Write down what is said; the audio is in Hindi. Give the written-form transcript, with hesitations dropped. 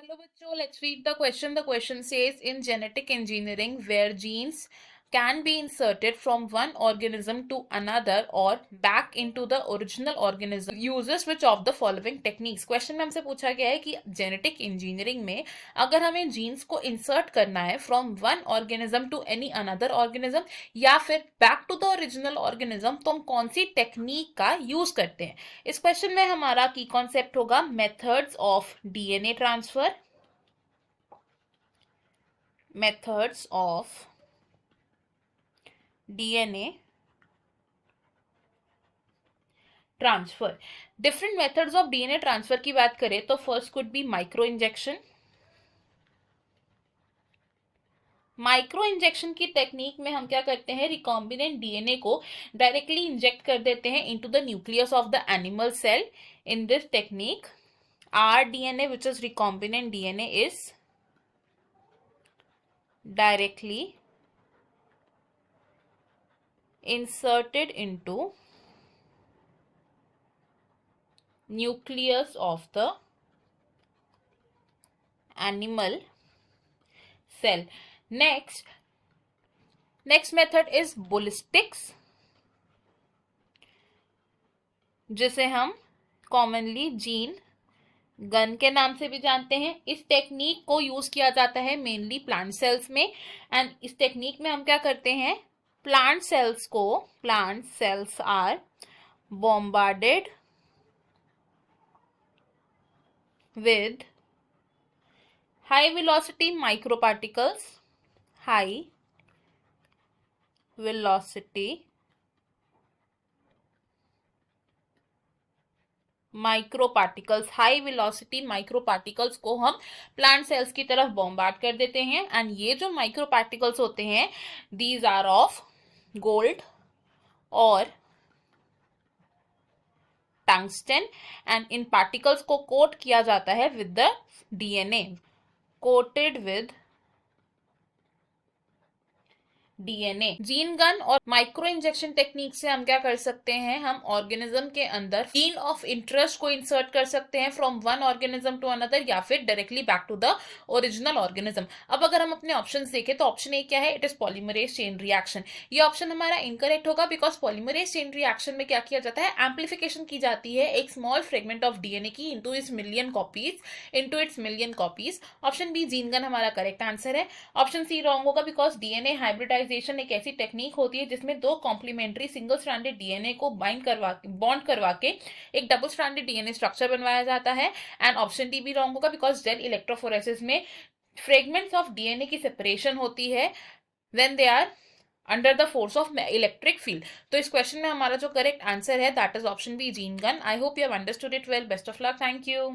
Hello, bachcho. Let's read the question. The question says, in genetic engineering, where genes can be inserted from one organism to another or back into the original organism, uses which of the following techniques? Question में हमसे पूछा गया है कि जेनेटिक इंजीनियरिंग में अगर हमें जीन्स को इंसर्ट करना है from one organism to any another organism या फिर back to the original organism, तो हम कौन सी टेक्निक का यूज करते हैं। इस क्वेश्चन में हमारा की कॉन्सेप्ट होगा methods of DNA transfer, methods of DNA transfer. Different methods of DNA transfer की बात करें तो first could be micro injection. Micro injection की टेक्निक में हम क्या करते हैं, रिकॉम्बिनेंट डीएनए को डायरेक्टली इंजेक्ट कर देते हैं into the nucleus of the animal cell. In this technique r DNA which is recombinant DNA is directly inserted into nucleus of the animal cell. Next method is ballistics, जिसे हम कॉमनली जीन गन के नाम से भी जानते हैं। इस टेक्निक को यूज किया जाता है मेनली प्लांट सेल्स में। एंड इस टेक्निक में हम क्या करते हैं, plant cells are bombarded with high velocity microparticles, high velocity microparticles को हम प्लांट सेल्स की तरफ बॉम्बार्ड कर देते हैं। एंड ये जो माइक्रोपार्टिकल्स होते हैं, दीज आर ऑफ गोल्ड और टंगस्टन, एंड इन पार्टिकल्स को कोट किया जाता है with the DNA, coated with DNA. Gene gun और माइक्रो इंजेक्शन टेक्निक से हम क्या कर सकते हैं, हम ऑर्गेनिज्म के अंदर जीन ऑफ इंटरेस्ट को इंसर्ट कर सकते हैं from one organism to another या फिर directly back to the original organism. अब अगर हम अपने ऑप्शंस देखें तो ऑप्शन ए क्या है, it is polymerase chain reaction. ये ऑप्शन हमारा इनकरेक्ट होगा बिकॉज पॉलीमरेज चेन रिएक्शन में क्या किया जाता है, एम्पलीफिकेशन की जाती है एक स्मॉल फ्रेगमेंट ऑफ डीएनए की into its million copies. Option B gene gun हमारा करेक्ट आंसर है। ऑप्शन सी रॉन्ग होगा बिकॉज डीएनए हाइब्रिडाइजेशन एक ऐसी टेक्निक होती है जिसमें दो कॉम्प्लीमेंट्री सिंगल स्ट्रैंडेड डीएनए को बॉन्ड करवा के एक डबल स्ट्रैंडेड डीएनए स्ट्रक्चर बनवाया जाता है। एंड ऑप्शन डी भी रॉन्ग होगा बिकॉज जेल इलेक्ट्रोफोरेसिस में फ्रेगमेंट्स ऑफ डीएनए की सेपरेशन होती है when they are under the force of electric field. तो इस क्वेश्चन में हमारा जो करेक्ट आंसर है that is option B gene gun. I hope you have understood it well. Best of luck. Thank you.